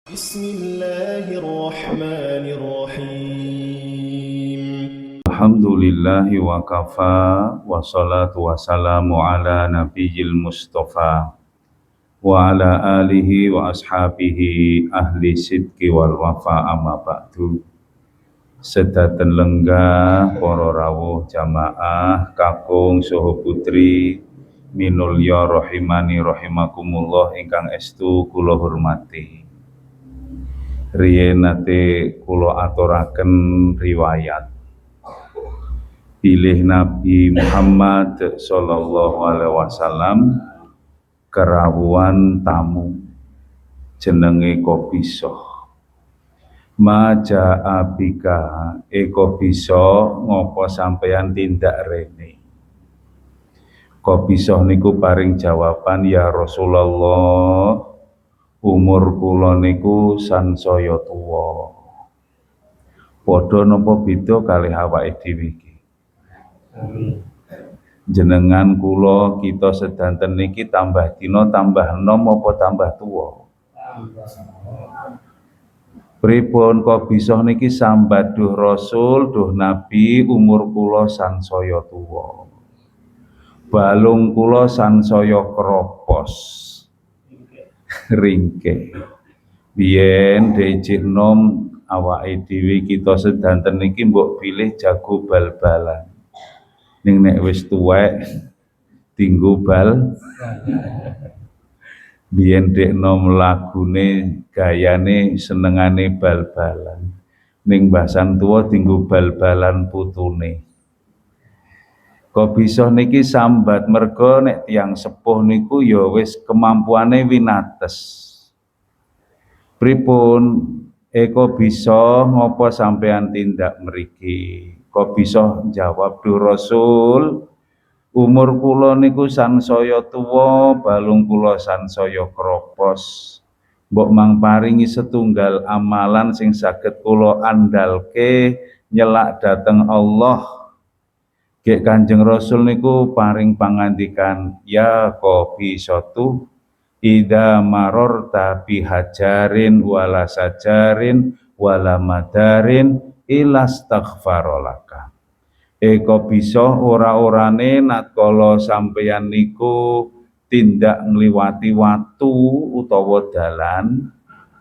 Bismillahirrahmanirrahim. Alhamdulillahi wa kafa wa salatu wassalamu ala nabiyil mustafa wa ala alihi wa ashabihi ahli sidqi wal wafa amma ba'du. Sedaten lenggah para rawuh jamaah kakung saha putri minulya rahimani rahimakumullah ingkang estu kula hormati. Riyen nate kula aturaken riwayat pilih Nabi Muhammad sallallahu alaihi wasallam kerawuan tamu jenenge Qobisoh. Maja abika Qobisoh ngopo sampeyan tindak rene. Qobisoh niku paring jawaban, ya Rasulullah, umur kula niku sansaya tuwa. Padha napa beda kalih awake dhewe iki? Jenengan kula kita sedanten niki tambah dina tambah enom apa tambah tuwa? Pripun kok bisa niki sambat duh Rasul, duh Nabi, umur kula sansaya tuwa. Balung kula sansaya kropos. Ringkeh. Biyen dejih nom awake dhewe kita sedanten niki mbok pilih jago bal-balan. Ning nek wis tuwek tinggu bal. Biyen dekno lagune gayane senengane bal-balan. Ning basan tuwa tinggu bal-balan putune. Qobisoh niki sambat merga nek tiyang sepuh niku ya wis kemampuane winates. Pripun Qobisoh ngopo sampean tindak mriki? Qobisoh jawab, duh Rasul, umur kula niku sansaya tuwa, balung kula sansaya kropos. Mbok mang paringi setunggal amalan sing saged kula andalke nyelak dhateng Allah. Gek Kanjeng Rasul niku paring pangandikan, ya Qobisoh, idza marorta bihajarin wala sajarin wala madarin ilastaghfarolaka. Qobisoh ora-orane natkala sampeyan niku tindak ngliwati watu utawa dalan,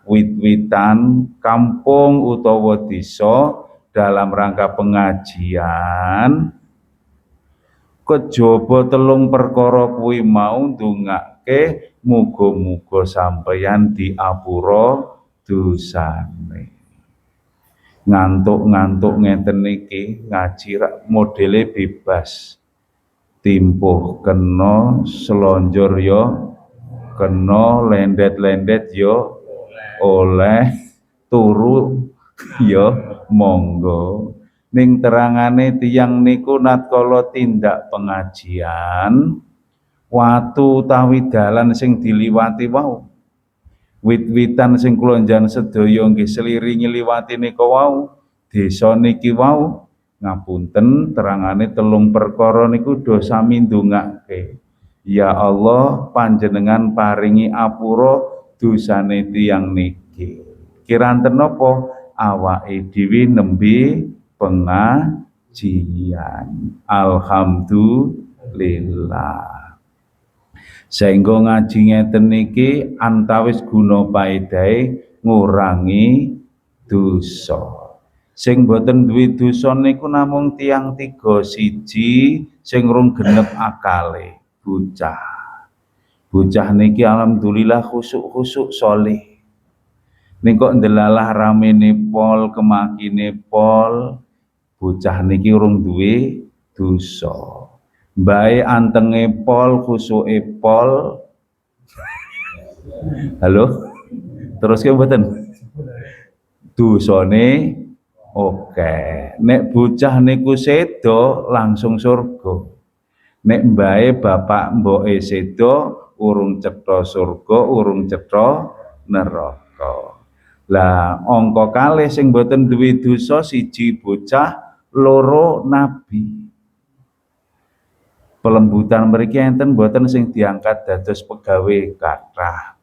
wit-witan, kampung utawa desa dalam rangka pengajian, kejaba telung perkara kuwi mau ndongake muga-muga sampeyan diapura dosane. Ngantuk-ngantuk ngeten niki ngaji rak modele bebas. Timpuh kena, selonjor ya kena, lendet-lendet ya oleh, turu ya monggo. Ning terangane tiyang niku natkala tindak pengajian, watu utawi dalan sing diliwati wau, wit-witan sing kula njan sedaya nggih seliri ngliwati nika wau, desa niki wau, ngapunten terangane telung perkara niku do sami ndongake. Ya Allah, panjenengan paringi apura dosane tiyang niki. Kiranten napa? Awake dhewe nembe pengajian. Alhamdulillah. Saengga ngaji ngeten niki antawis guna paedahe ngurangi dosa. Sing boten duwe dosa niku namung tiyang tiga, siji sing rung genep akale, bocah. Bocah niki alhamdulillah khusuk-khusuk saleh. Ning kok ndelalah ramene pol, kemakine pol, bocah niki urung duwe dosa. Mbae antenge pol, khusuke pol. Halo? Terus ke mboten? Dosane oke. Nek bocah niku sedo langsung surga. Nek mbae bapak mboke sedo urung cetha surga, urung cetha neraka. Lah angka kalih sing mboten duwe dosa, siji bocah, loro nabi. Pelembutan mriki enten mboten sing diangkat dados pegawai kathah.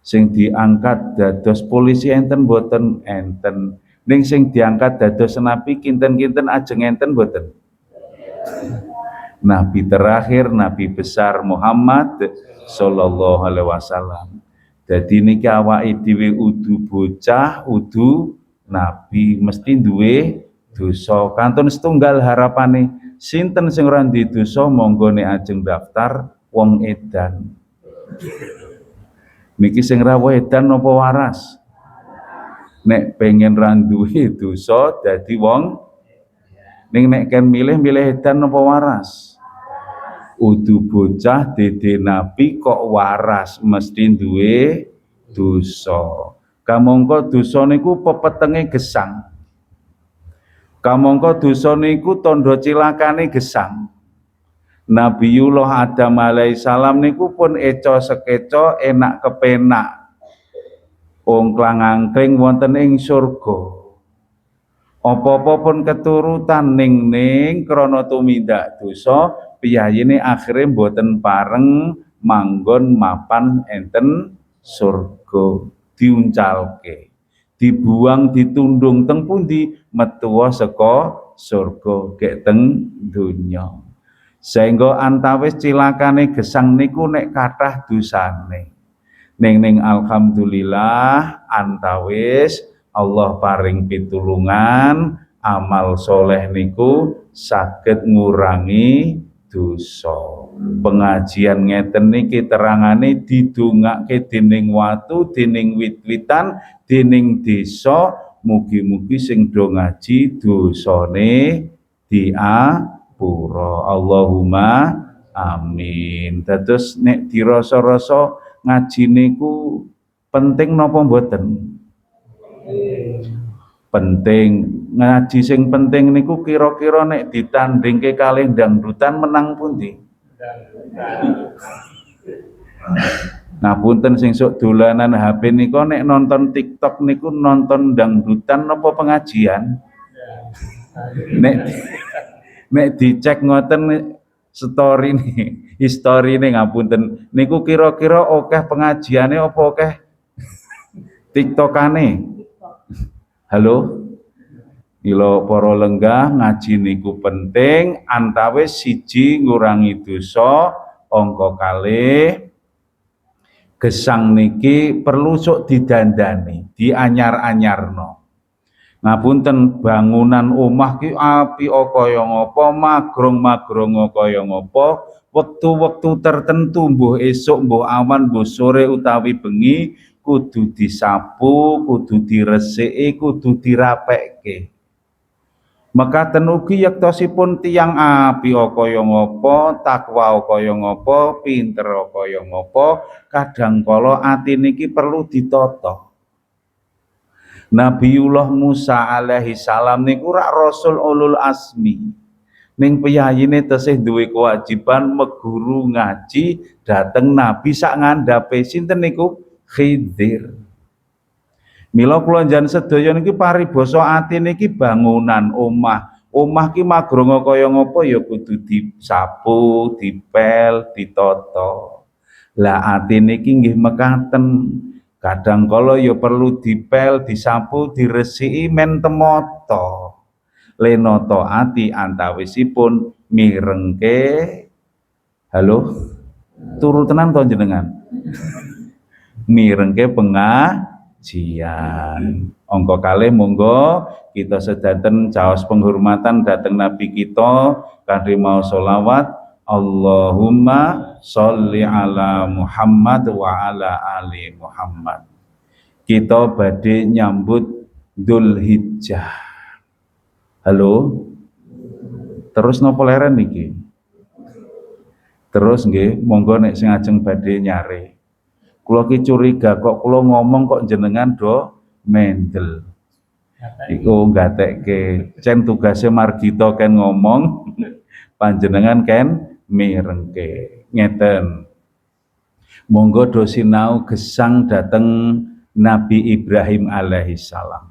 Sing diangkat dados polisi enten boten enten. Ning sing diangkat dados nabi kinten-kinten ajeng enten boten. Nabi terakhir, Nabi besar Muhammad sallallahu alaihi wasallam. Jadi niki awake dhewe udu bocah, udu nabi mesti duwe dosa. Kantun setunggal harapane sinten sing ora duwe dosa monggo nek ajeng daftar wong edan. Niki sing rawuh edan napa waras? Nek pengen ra duwe dosa dadi wong ning nek kan milih edan napa waras? Udu bocah dede nabi kok waras mesti duwe dosa. Kamangka dosa niku pepetenge gesang. Kamangka dosa niku tandha cilakane gesang. Nabiullah Adam alaihissalam niku pun eco sekeco enak kepenak. Ongklang-angkling wonten ing surga. Apa-apa pun keturutan ning krana tumindak dosa piyayine akhire mboten pareng manggon mapan enten surga, diuncalke, dibuang ditundung teng pundi metuwa saka surga gek teng donya. Sehingga antawis cilakane gesang niku nek kathah dosane. Ning alhamdulillah antawis Allah paring pitulungan amal soleh niku saged ngurangi dosa. Pengajian ngeten niki terangane didongake dening watu, dening wit-witan, dening desa, mugi-mugi sing do ngaji dosane diapura. Allahumma amin. Dados nek dirasa-rasa ngaji niku penting napa mboten? Penting. Ngaji sing penting niku kira-kira nek ditandingke kalih dangdutan menang pundi? Ngapunten sing sok dolanan HP niku nek nonton TikTok niku nonton dangdutan napa pengajian? Nek dicek ngoten story nih, history nih ngapunten niku kira-kira akeh pengajiane apa akeh TikTokane? Halo? Ilo para lenggah ngaji niku penting antawis siji ngurangi dosa, angka kalih gesang niki perlu sok didandani, dianyar-anyarno. Ngapunten bangunan omah ki apik kaya ngapa, magrong-magrong kaya ngapa, wektu-wektu tertentu mbuh esuk, mbuh awan, mbuh sore utawi bengi kudu disapu, kudu diresiki, kudu dirapekke. Mekaten ugi yektosipun tiyang apik kaya ngapa, takwa kaya ngapa, pinter kaya ngapa, kadang kala ati niki perlu ditata. Nabiullah Musa alaihi salam niku rak rasul ulul asmi. Ning piyayine tesih duwe kewajiban meguru ngaji dateng nabi sak ngandhape sinten niku Khidir. Mila kula njan sedaya niki paribasa ati niki bangunan omah. Omah ki magrong kaya ngapa ya kudu disapu, dipel, ditata. Lah ati niki nggih mekaten. Kadang kala ya perlu dipel, disapu, diresiki men temata. Lenata ati antawisipun mirengke. Halo? Turu tenan to jenengan? Mirengke pengajian. Angka kalih monggo kita sedanten caos penghormatan dhateng Nabi kita kanthi maos selawat Allahumma sholli ala Muhammad wa ala ali Muhammad. Kita badhe nyambut Dzulhijjah. Halo? Terus napa leren niki? Terus nggih, monggo nek sing ajeng badhe nyare. Kula ki curiga kok kula ngomong kok jenengan do mendel. Iku gatekke cen tugase Margito ken ngomong panjenengan ken mirengke. Ngeten. Monggo do sinau gesang dateng Nabi Ibrahim alaihi salam.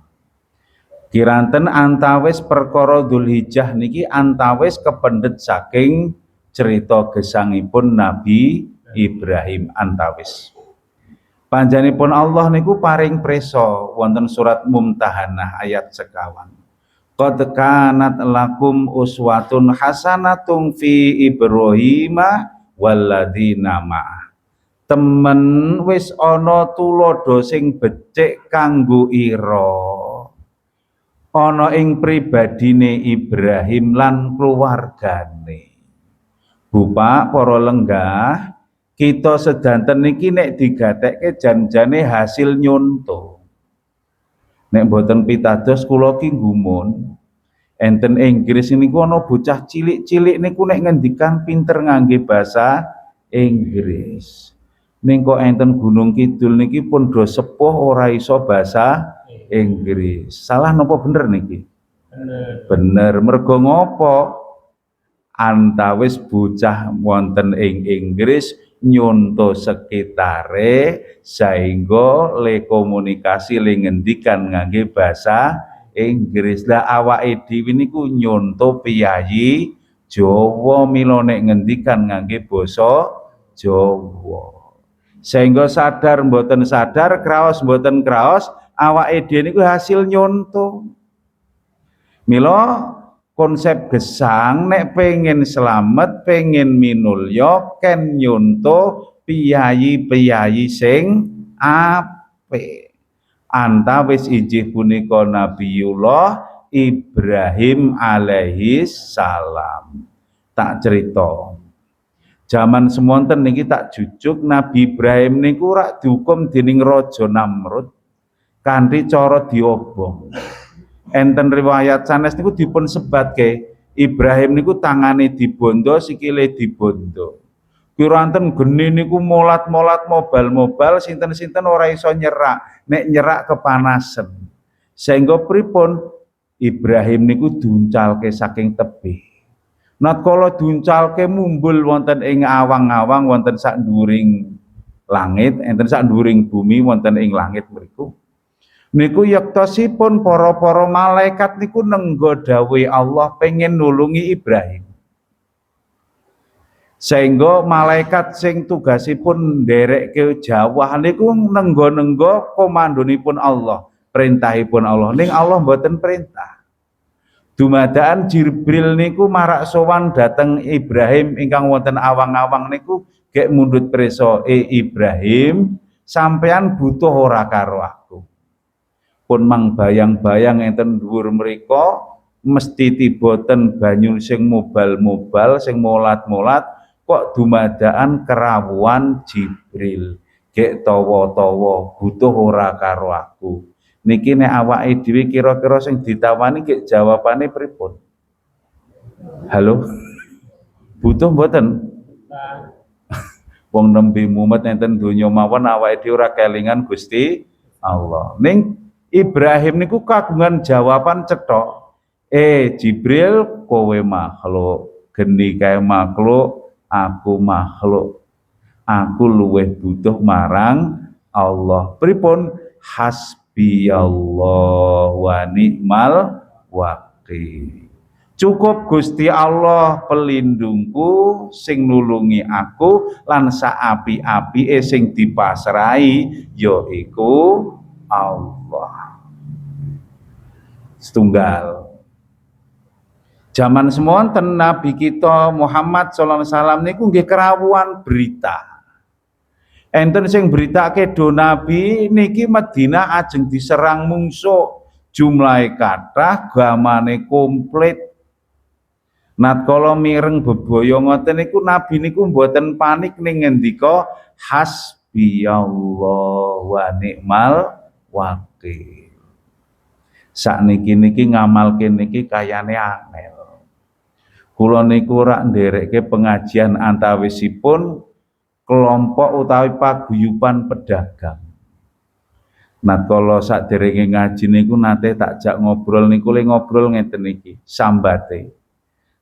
Kiranten antawis perkara Dzulhijjah niki antawis kependhet saking cerita gesangipun Nabi Ibrahim antawis. Panjenenganipun Allah niku paring preso wonten surat Mumtahanah ayat sekawan. Qad kanat lakum uswatun hasanatun fi Ibrahim walladzina ma'ah. Temen wis ana tulodo sing becik kanggo ira ana ing pribadine Ibrahim lan keluargane. Bapak para lenggah, kita sedanten niki nek digatekke jan-jane hasil nyonto. Nek mboten pitados kula ki gumun enten Inggris niku ana bocah cilik-cilik niku nek ngendikan pinter ngangge basa Inggris. Ning kok enten Gunung Kidul niki pun do sepuh ora iso basa Inggris. Salah napa bener niki? Bener. Mergo ngopo? Antawis bocah wonten ing Inggris nyonto sekitare sehingga le komunikasi le ngendikan ngangge basa Inggris. Lah awake dhewe niku nyonto piyayi Jawa mila nek ngendikan ngangge basa Jawa. Sehingga sadar mboten sadar, kraos mboten kraos, awake dhewe niku hasil nyonto. Mila konsep gesang nek pengen selamat, pengen minulya, ken nyonto piyayi-piyayi sing apik. Antawis injih punika Nabiullah Ibrahim alaihi salam. Tak cerita. Zaman semonten niki tak jujuk Nabi Ibrahim niku rak dihukum dening Raja Namrud kanthi cara diobong. Enten riwayat sanes niku dipun sebatke Ibrahim niku tangane dibondo, sikile dibondo. Kiranten geni niku molat-molat mobal-mobal sinten-sinten ora iso nyerak, nek nyerak kepanasan. Sehingga pripun Ibrahim niku diuncalke saking tebih. Natkala diuncalke mumbul wonten ing awang-awang wonten sak nduring langit, enten sak nduring bumi wonten ing langit mriku. Niku yektosipun para malaikat niku nenggo dawuh Allah pengen nulungi Ibrahim. Sehingga malaikat sing tugasipun nderekke jawah niku nenggo-nenggo komandonipun Allah, perintahipun Allah. Ning Allah mboten perintah. Dumadaan Jibril niku marak sowan dateng Ibrahim ingkang wonten awang-awang niku gek mundhut preso, Ibrahim, sampean butuh ora karo aku. Pun mang bayang-bayang enten dhuwur mriku mesti tiboten banyu sing mobal-mobal sing molat-molat kok dumadaan kerawuan Jibril gek tawa-tawa butuh ora karo aku. Niki nek awake dhewe kira-kira sing ditawani gek jawabane pripun? Halo. Butuh mboten? Wong nembe mumet enten donya mawon awake dhewe ora kelingan Gusti Allah. Ning Ibrahim niku kagungan jawaban cetok. Jibril kowe makhluk, geni kae makhluk, aku makhluk. Aku luweh butuh marang Allah. Pripun? Hasbiyallah wa ni'mal wakil. Cukup Gusti Allah pelindungku sing nulungi aku lan saapi-apike sing dipasrahi yaiku Allah. Setunggal. Zaman semonten Nabi kita Muhammad sallallahu alaihi wasallam niku nggih kerawuhan berita. Enten sing beritake do Nabi niki Madinah ajeng diserang mungsuh, jumlahe kathah, gamane komplit. Natkala mireng bebaya ngoten niku Nabi niku mboten panik ning ngendika hasbiyallah wa ni'mal wakil. Sakniki ngamalke niki kayane angel. Kula niku rak nderekke pengajian antawisipun kelompok utawi paguyuban pedagang. Natkala saderenge ngaji niku nate tak jak ngobrol niku le ngobrol ngeten iki, sambate.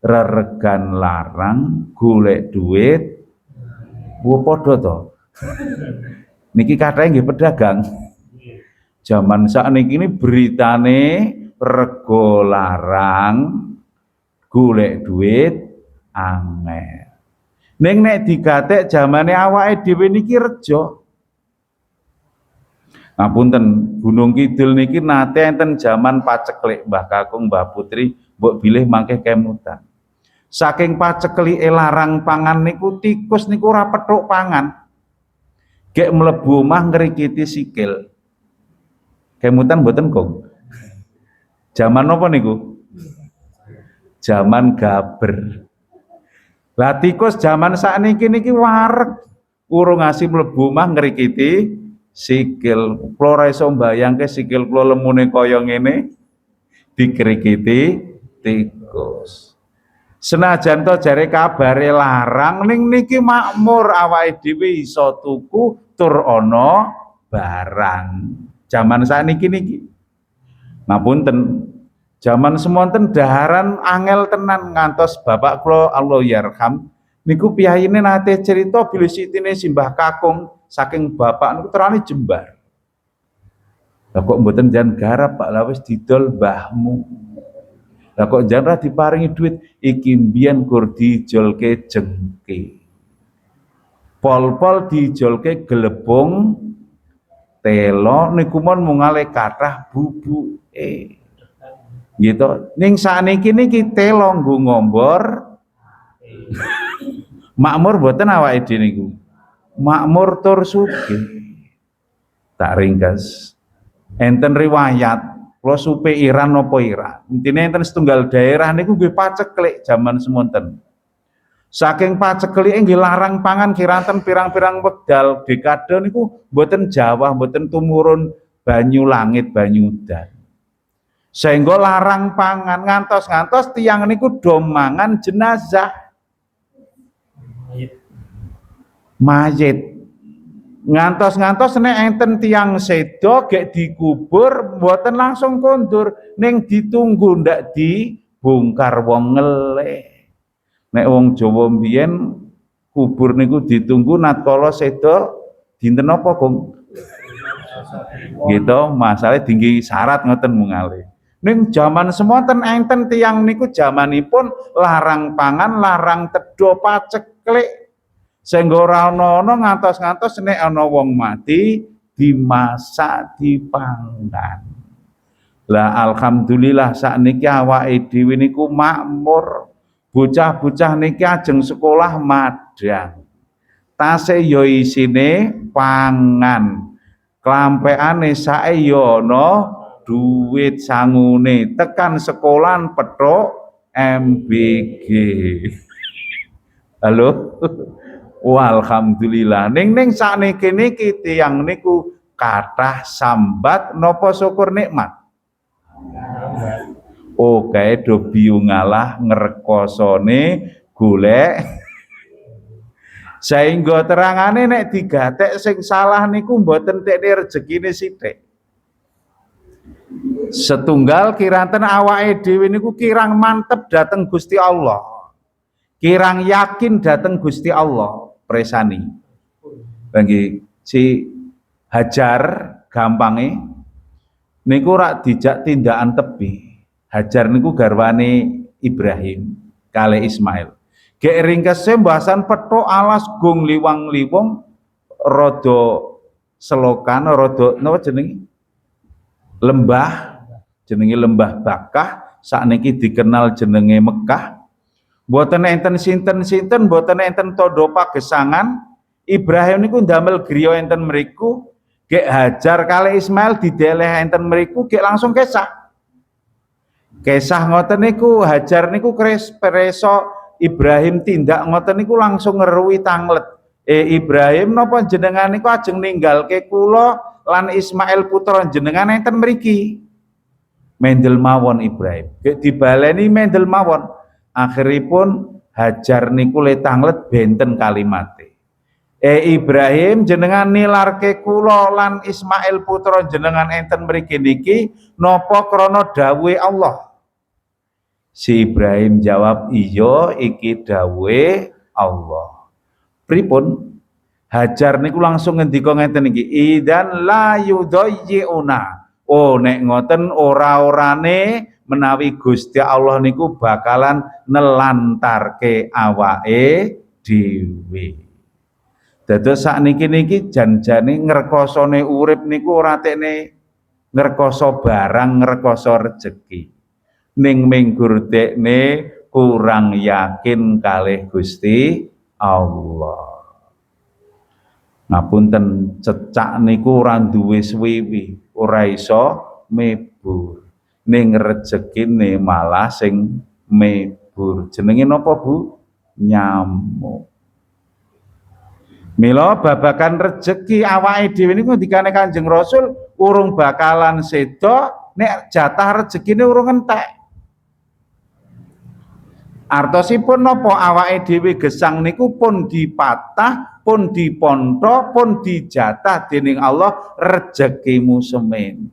Reregan larang golek duit. Wo padha to. Niki kathahe nggih pedagang. Zaman sakniki ini beritane rego larang golek duit angel. Ning nek digatek zamane awake dhewe niki rejo. Ngapunten, Gunung Kidul niki nate enten jaman paceklik Mbah Kakung Mbah Putri mbok bilih mangke kemutan. Saking paceklike larang pangan niku tikus niku ora pethuk pangan. Gek mlebu omah ngrikiti sikil. Kemutan mboten Kong. Zaman apa niku? Zaman gaber. Lah tikus zaman sakniki niki wareg urung asih mlebu omah ngrikiti sikil. Kula ora iso mbayangke sikil kula lemune kaya ngene dikrikiti tikus. Senajan to jare kabare larang ning niki makmur awake dhewe iso tuku tur ana barang. Zaman sakniki niki. Ngapunten, zaman semonten daharan angel tenan ngantos bapak kula Allah yarham niku piyayine nate cerita bilih sitine Simbah Kakung saking bapak niku terane jembar. Lah kok mboten jan garap Pak la wis didol mbahmu. Lah kok jan ra diparingi duit iki mbiyen kur dijolke jengke. Pol-pol dijolke gelebung telo niku mon mungale kathah bubuke. Gitu. Ning sakniki niki telo nggo ngombor. Makmur mboten awake dhewe niku. Makmur tur sugih. Tak ringkas. Enten riwayat kula supe Iran napa Iran. Intine enten setunggal daerah niku nggih paceklik jaman semonten. Saking paceklike nggih larang pangan kiranten pirang-pirang wekdal dekade niku mboten jawah, mboten tumurun banyu langit, banyu udan. Sehingga larang pangan ngantos-ngantos tiyang niku do mangan jenazah. Mayit. Ngantos-ngantos nek enten tiyang sedo gek dikubur mboten langsung kondur ning ditunggu ndak dibongkar wong ngeleh. Nek wong Jawa mbiyen kubur niku ditunggu natkala sedo dinten apa, Kong? Gitu, masalah tinggi syarat ngoten mungale. Ning jaman semonten enten tiyang niku jamanipun larang pangan, larang tedo paceklik. Sehingga ora ana ngantos-ngantos nek ana wong mati dimasak dipanggan. Lah alhamdulillah sakniki awake dhewe niku makmur. Bocah-bocah niki ajeng sekolah madang. Tase ya isine pangan. Klampekane sae ya ana duit sangune tekan sekolahan petuk MBG. Halo. Alhamdulillah. Ning sakniki niki tiyang niku kathah sambat napa syukur nikmat. Kae do biungalah ngrekosone golek. Saengga terangane nek digatek sing salah niku mboten tekne rezekine sithik. Setunggal kiranten awake dhewe niku kirang mantep dateng Gusti Allah. Kirang yakin dateng Gusti Allah. Presani bagi si Hajar gampange niku rak dijak tindakan tebi. Hajar niku garwane Ibrahim kali Ismail. Gek ringkese mbahasan petuk alas gong liwang-liwong rada selokan rada napa jenenge? Lembah jenenge Lembah Bakah sakniki dikenal jenenge Mekah. Mboten enten sinten-sinten, mboten enten tandha pagesangan. Ibrahim niku ndamel griya enten mriku, gek Hajar kali Ismail dideleh enten mriku, gek langsung kesah. Kesah ngoten niku Hajar niku preso Ibrahim tindak ngoten niku langsung ngeruwi tanglet. Ibrahim napa jenengan niku ajeng ninggalke kula lan Ismail putra jenengan enten mriki. Mendel mawon Ibrahim. Gek dibaleni mendel mawon. Akhiripun Hajar niku le tanglet benten kalimate. Ibrahim jenengan nilarke kula lan Ismail putra jenengan enten mriki niki napa krana dawuhe Allah? Si Ibrahim jawab, iya iki dawuhe Allah. Pripun? Hajar niku langsung ngendika ngeten iki, idan la yudayyiuna. Nek ngoten ora-orane menawi Gusti Allah niku bakalan nelantarke awake dhewe. Dados sakniki jan-jane ngrekosone urip niku ora tekne ngrekoso barang, ngrekoso rejeki. Ning minggur tekne kurang yakin kalih Gusti Allah. Ngapunten, cecak niku ora duwe swiwi, ora iso mebur. Ning rejekine malah sing mebur. Jenenge napa, Bu? Nyamuk. Mila babakan rejeki awake dhewe niku dikane Kanjeng Rasul urung bakalan seda nek jatah rezekine urung entek. Artosipun napa? Awake dhewe gesang niku pun dipatah, pun diponto, pun dijatah dening Allah rezekimu semene.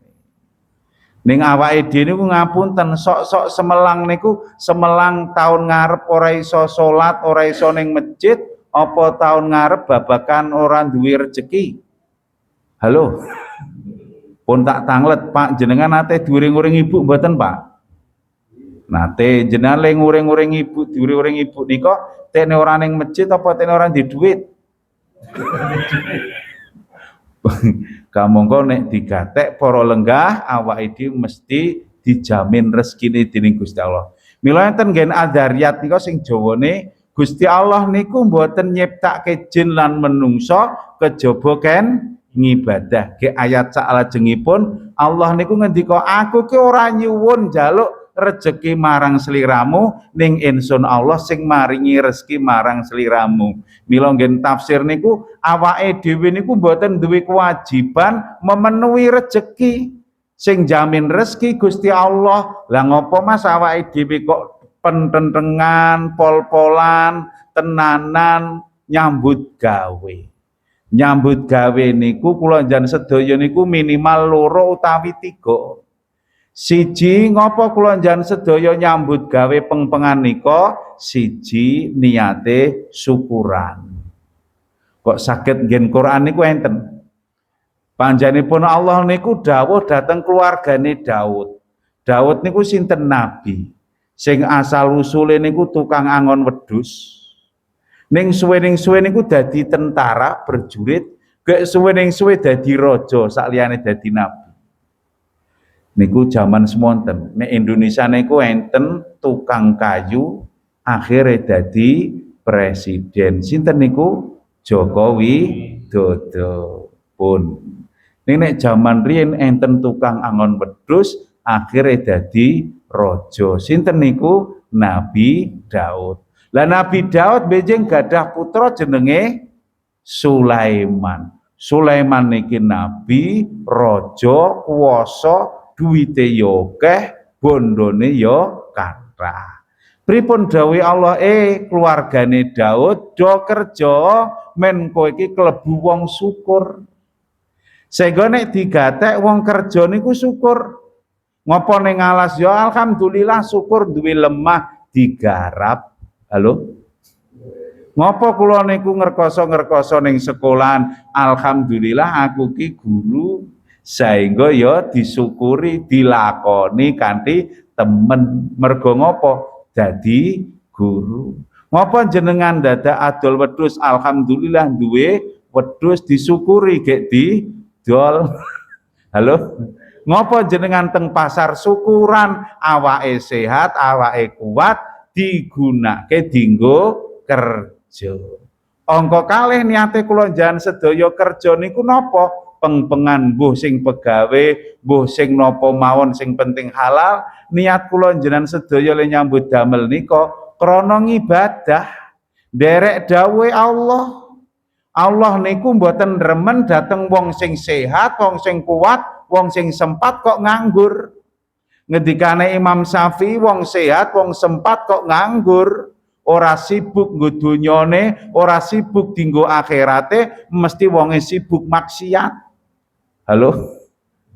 Ning awake dhewe niku ngapunten, sok-sok semelang niku semelang taun ngarep ora iso salat, ora iso ning masjid, apa tahun ngarep babakan orang duwe rezeki. Halo, pun tak tanglet Pak, jenengan nate diuring-uring ibu mboten Pak? Nate jenengan le nguring-uring ibu, diuring-uring ibu nika tekne ora ning masjid apa tekne ora di duit? Kamangka nek digatek para lenggah awake dhewe mesti dijamin rezekine dening Gusti Allah. Mila enten ngen Adzariyat nika sing Jawane Gusti Allah niku mboten nyiptake jin lan menungso kejaba ken ngibadah. Ke ayat salajengipun Allah niku ngendika, aku ki ora nyuwun njaluk rezeki marang sliramu, ning ingsun Allah sing maringi rezeki marang sliramu. Mila ngen tafsir niku awake dhewe niku mboten duwe kewajiban memenuhi rezeki. Sing jamin rezeki Gusti Allah. Lah ngopo Mas awake dhewe kok pententengan, pol-polan, tenanan, nyambut gawe. Nyambut gawe niku kula njan sedaya niku minimal 2 utawi 3. Siji, ngopo kula njan sedaya nyambut gawe peng-pengan nika? Siji, niate syukuran. Kok saged ngen Quran niku enten. Panjenenganipun Allah niku dawuh dhateng keluargane Daud. Daud niku sinten nabi. Sing asal usule niku tukang angon wedhus. Ning suwe niku dadi tentara berjurit, gek suwe dadi raja sakliyane dadi nabi. Niku jaman semonten. Nek Indonesia niku enten tukang kayu akhire dadi presiden. Sinten niku? Jokowi Dodo pun. Ning nek jaman riyin enten tukang angon wedhus akhire dadi raja. Sinten niku? Nabi Daud. Lah Nabi Daud benjing gadah putra jenenge Sulaiman. Sulaiman niki nabi, raja, kuwasa, duwite yo akeh, bondone yo kathah. Pripun dawuh Allah, keluargane Daud do kerja men kowe iki klebu wong syukur. Sehingga nek digatek wong kerja niku syukur. Ngopo ning alas ya alhamdulillah syukur duwe lemah digarap. Halo. Ngopo kula niku ngrekoso ning sekolahan, alhamdulillah aku ki guru, sehingga ya disyukuri dilakoni kanthi temen. Mergo ngopo? Dadi guru. Ngopo jenengan dadak adol wedhus, alhamdulillah duwe wedhus disyukuri gek didol. Halo. Ngopo jenengan teng pasar syukuran awake sehat, awake kuat digunakake dinggo kerja. Angka kalih niate kula njan sedaya kerja niku napa? Peng-pengan mbuh sing pegawe, mbuh sing napa mawon sing penting halal. Niat kula njenengan sedaya le nyambut damel nika krana ngibadah. Derek dawuhe Allah. Allah niku mboten remen dateng wong sing sehat, wong sing kuat, wong sing sempat kok nganggur. Ngendikane Imam Syafi'i, wong sehat, wong sempat kok nganggur. Ora sibuk nggo donyane, ora sibuk dinggo akhirate, mesti wonge sibuk maksiat. Halo.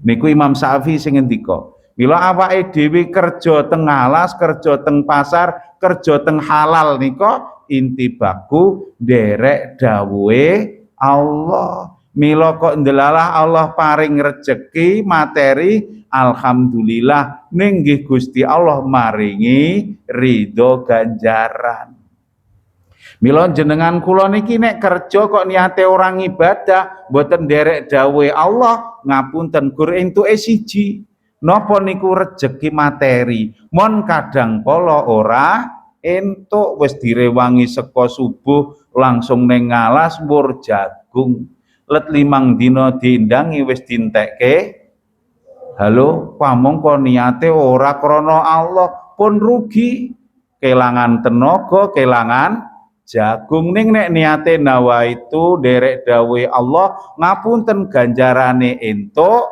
Niku Imam Syafi'i sing ngendika. Mila awake dhewe kerja teng alas, kerja teng pasar, kerja teng halal nika inti baku derek dawuhe Allah. Mila kok ndelalah Allah paring rezeki materi, alhamdulillah ning nggih Gusti Allah maringi ridho ganjaran. Mila jenengan kula niki nek kerja kok niate orang ibadah, mboten nderek dawuhe Allah, ngapunten gur entuke siji. Napa niku rejeki materi, mon kadang kala ora entuk wis direwangi saka subuh langsung ning ngalas mbur jagung. Let 5 dina diindangi wis dintekke. Halo, pamongko niate ora krana Allah pun rugi, kelangan tenaga, kelangan jagung. Ning nek niate nawaitu derek dawuhe Allah, ngapunten ganjarane entuk,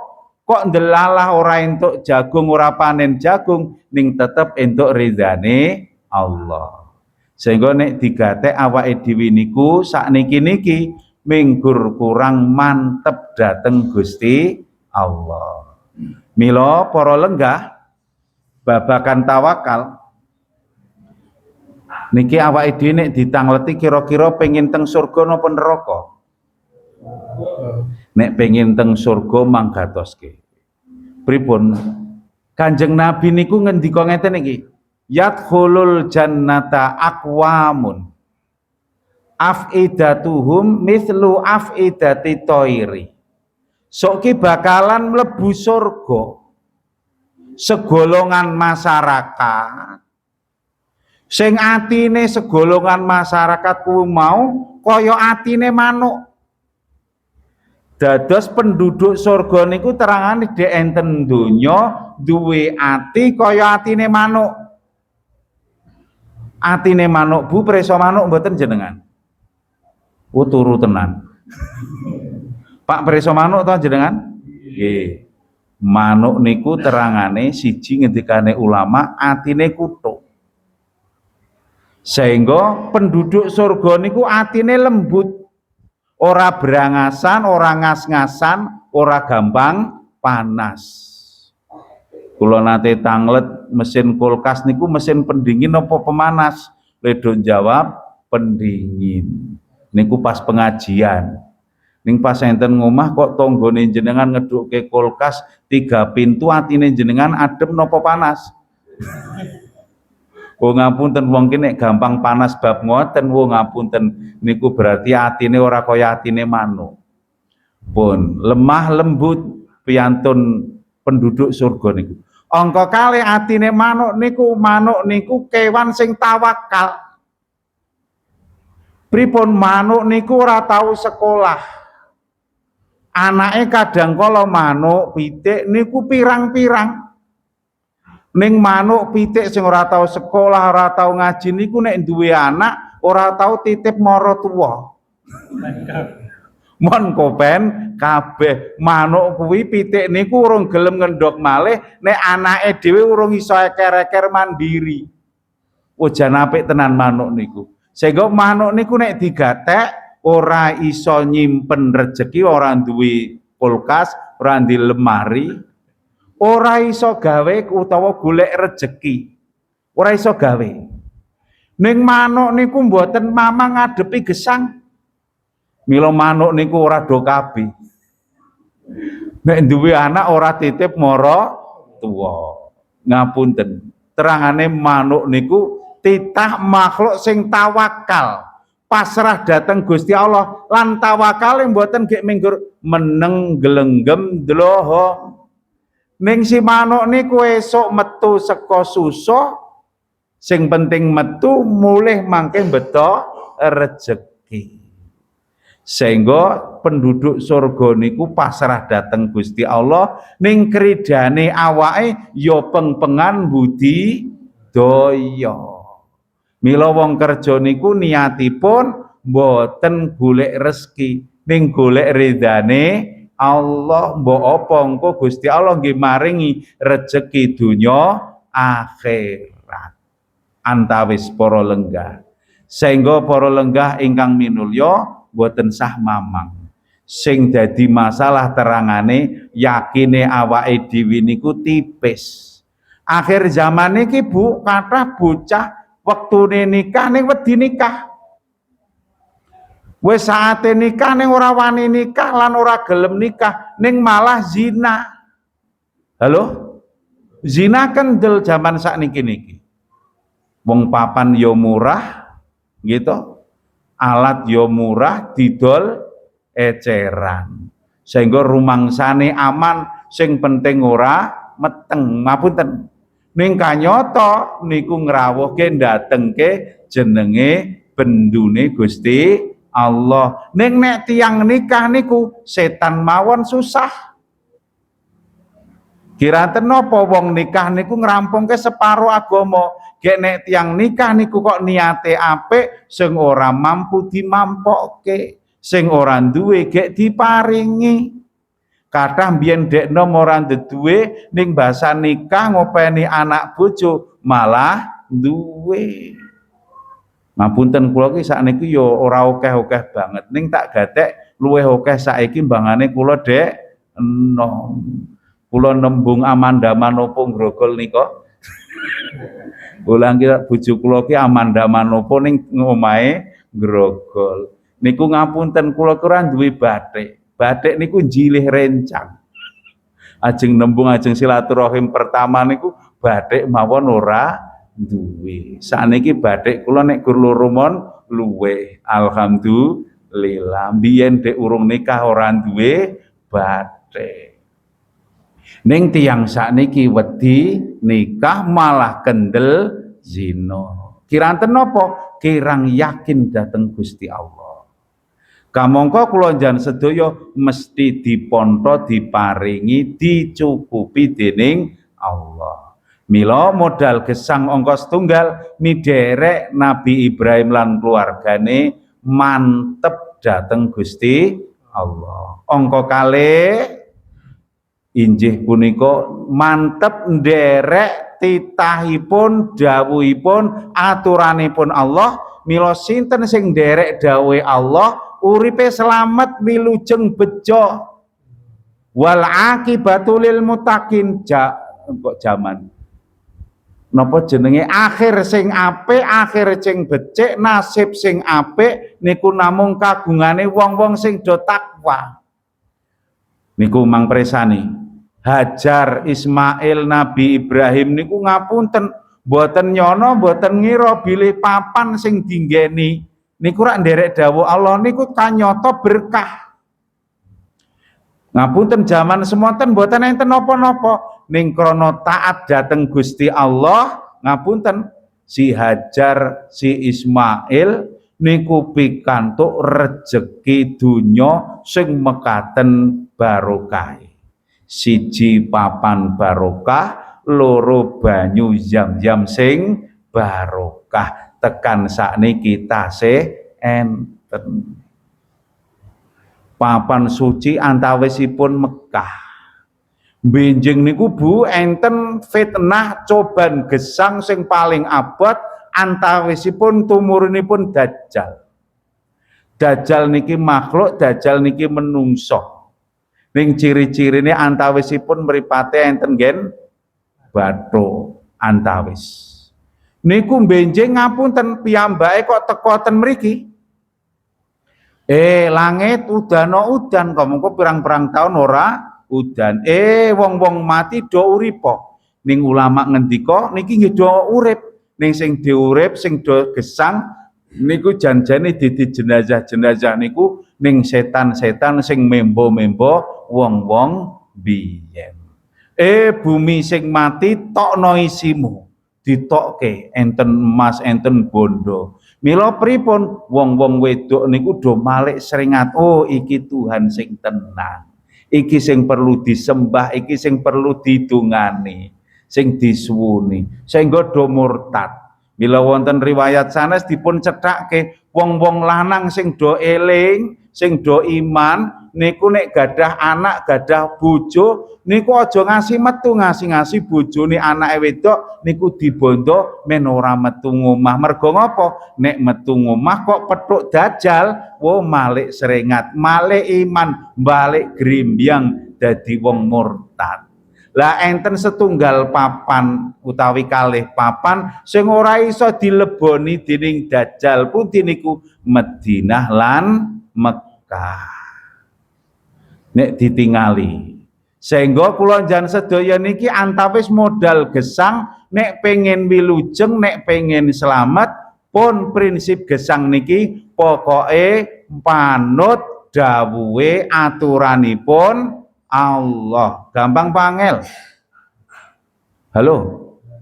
kok ndelalah ora entuk jagung, ora panen jagung, ning tetep entuk ridane Allah. Sehingga nek digatek awake dhewe niku sakniki-niki minggur kurang mantep dateng Gusti Allah. Mila para lenggah babakan tawakal niki awake dhewe nek ditangleti kira-kira pengin teng surga napa neraka? Nek pengin teng surga manggatoske. Pripun? Kanjeng Nabi niku ngendika ngeten iki. Yadkhulul jannata aqwamun afidatuhum mithlu afidati thairi. Sok ki bakalan mlebu surga segolongan masyarakat sing atine segolongan masyarakat kuwi mau kaya atine manuk. Dados penduduk surga niku terangane dhek enten donya duwe ati kaya atine manuk. Atine manuk Bu, preso manuk mboten jenengan? Turu tenan. Pak preso manuk to jenengan? Nggih. Manuk niku terangane siji ngendikane ulama atine kutuk. Sehingga penduduk surga niku atine lembut. Ora berangasan, ora ngas-ngasan, ora gampang panas. Kula nate tanglet mesin kulkas niku mesin pendingin apa pemanas? Ledo jawab pendingin. Niku pas pengajian. Ning pas enten ngomah kok tanggane jenengan ngedukke kulkas 3 pintu atine jenengan adem napa panas? Oh ngapunten wong ki nek gampang panas bab ngoten, wong ngapunten niku berarti atine ora kaya atine manuk. Pun lemah lembut piantun penduduk surga niku. Angka kalih atine manuk niku kewan sing tawakal. Pripun manuk niku ora tau sekolah. Anake kadang kala manuk pitik niku pirang-pirang. Ning manuk pitik sing ora tau sekolah, ora tau ngaji niku nek duwe anak ora tau titip mara tuwa. Mon kopen kabeh manuk kuwi pitik niku urung gelem ngendhog malih nek anake dhewe urung iso eker-eker mandiri. Jan apik tenan manuk niku. Sehingga manuk niku nek digatek ora iso nyimpen rejeki, ora duwe kulkas, ora di lemari, ora iso gawe utawa golek rejeki. Ora iso gawe. Ning manuk niku mboten mamang ngadepi gesang. Mila manuk niku ora do kabeh. Nek duwe anak ora titip mara tuwa. Ngapunten. Terangane manuk niku titah makhluk sing tawakal. Pasrah dateng Gusti Allah lan tawakale mboten gek minggur meneng gelenggem dloho. Ning si manuk niku esuk metu saka susah, sing penting metu mulih mangke beto rejeki. Sehingga penduduk surga niku pasrah dateng Gusti Allah, ning kridane awake ya peng-pengan budi daya. Mila wong kerja niku niatipun mboten golek rezeki, ning golek ridane Allah. Mbok apa engko Gusti Allah nggih maringi rezeki dunya akhirat. Antawis para lenggah. Sehingga para lenggah ingkang minulya boten sah mamang. Sing dadi masalah terangane yakine awake dhewe niku tipis. Akhir zaman niki Bu, kathah bocah wektune nikah ning wedi nikah. Wis saate nikah ning ora wani nikah lan ora gelem nikah, ning malah zina. Halo? Zina kendel zaman sakniki niki. Wong papan ya murah gitu. alat yo murah didol eceran sehingga rumangsane aman sing penting ora meteng ngapunten ning kanyata niku ngrawuhke ndatengke jenenge bendune Gusti Allah ning nek tiyang nikah niku setan mawon susah. Kiraten napa wong nikah niku ngrampungke separo agama. Gek nek tiyang nikah niku kok niate apik, sing ora mampu dimampokke, sing ora duwe gek diparingi. Kathah mbiyen dekno ora duwe ning basa nikah ngopeni anak bojo malah duwe. Ngapunten kula ki sakniki ya ora akeh-akeh banget ning tak gatek luwih akeh saiki mbangane kula dek enom. Kula nembung Amanda Manopo grogol nika. Kula kira bojo kula ki Amanda Manopo ning omahe grogol. Niku ngapunten kula ora duwe bathik. Bathik niku jilih rencang. Ajeng nembung ajeng silaturahim pertama niku bathik mawon ora duwe. Sakniki bathik kula nek gur loro mon luweh. Alhamdulillah. Biyen dek urung nikah ora duwe bathik. Ning tiyang sakniki wedi nikah malah kendel zina. Kiranten napa? Kirang yakin dhateng Gusti Allah. Kamangka kula njan sedaya mesti diponto diparingi dicukupi dening Allah. Mila modal gesang angka setunggal miderek Nabi Ibrahim lan keluargane mantep dhateng Gusti Allah. Angka kalih injih punika mantep nderek titahipun dawuhipun aturanipun Allah. Mila sinten sing nderek dawuhe Allah uripe selamat wilujeng bejo wal akibatu lil muttaqin. Kok jaman napa jenenge akhir sing apik, akhir sing becik, nasib sing apik niku namung kagungane wong-wong sing do takwa. Niku mang presani Hajar, Ismail, Nabi Ibrahim niku ngapunten mboten nyono mboten ngira bilih papan sing dinggeni niku rak nderek dawuh Allah niku kanyata berkah. Ngapunten zaman semonten mboten enten napa-napa ning krana taat dhateng Gusti Allah ngapunten si Hajar, si Ismail niku pikantuk rejeki dunya sing mekaten barokah. Siji papan barokah, loro banyu Zam-Zam sing barokah. Tekan sakniki tasih enten. Papan suci antawisipun Mekah. Benjing niku Bu enten fitnah coban gesang sing paling abot antawisipun tumurunipun Dajjal. Dajjal niki makhluk, Dajjal niki menungso. Ning ciri-cirine antawisipun mripate enten gen batho antawis. Niku benjing ngapunten piyambake kok teko ten mriki. Langit udan kok mengko pirang-pirang tahun ora udan. Wong-wong mati do uripa. Ning ulama ngendika niki nggih do urip. Ning sing diurip sing do gesang niku janjane dadi jenazah-jenazah niku ning setan-setan sing membo-membo wong-wong biyen. Bumi sing mati tokno isimu, ditokke enten emas enten bondo. Mila pripun wong-wong wedok niku do malik seringat, oh iki Tuhan sing tenang. Iki sing perlu disembah, iki sing perlu didungani, sing disuwuni, sehingga do murtad. Mila wonten riwayat sanes dipun cethakke wong-wong lanang sing do eling, sing do iman niku nek gadah anak, gadah bojo niku aja ngasih metu, ngasih bojone anake wedok niku dibondo men ora metu ngomah. Mergo ngapa? Nek metu ngomah kok petuk Dajjal, malik seringat, malik iman, balik grimbyang dadi wong murtad. Lah enten setunggal papan utawi kalih papan sing ora iso dileboni dening Dajjal pundi niku Madinah lan Mekah. Nek ditingali. Sehingga kula njan sedaya niki antawis modal gesang nek pengen wilujeng, nek pengen selamat pun prinsip gesang niki pokoke panut dawuhe aturanipun Allah. Gampang pangel. Halo.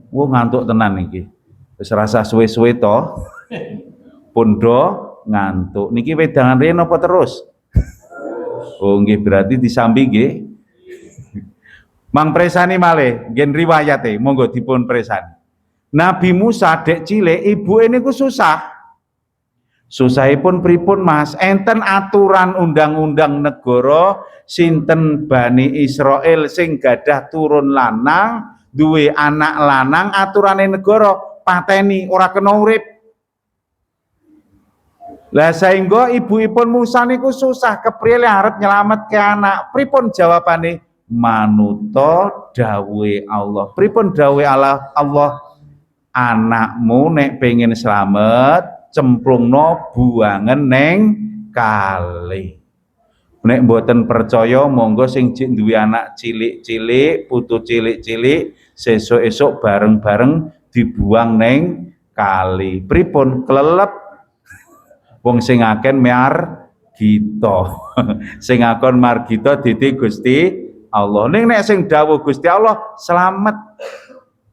Ngantuk tenan iki. Wis rasa suwe-suwe to. Pondo ngantuk. Niki wedangan riyen apa terus? Oh nggih berarti disambi nggih. Mang presani malih, nggih riwayate, monggo dipun presani. Nabi Musa dek cilik ibuke niku susah. Susahipun pripun Mas? Enten aturan undang-undang negara sinten Bani Israel sing gadah turun lanang, duwe anak lanang, aturane negara pateni ora kena urip. Lah saengga ibuipun Musa niku susah kepriye arep nyelametke anak. Pripun jawabane? Manuta dawuhe Allah. Pripun dawuhe Allah? Anakmu nek pengen slamet cemplungno buangen neng kali. Nek mboten percaya monggo sing duwe anak cilik-cilik, putu cilik-cilik sesuk-esuk bareng-bareng dibuang neng kali. Pripun kelelep wong sing aken miar gita. Sing akon margita dite Gusti Allah. Nek sing dawuh Gusti Allah selamat.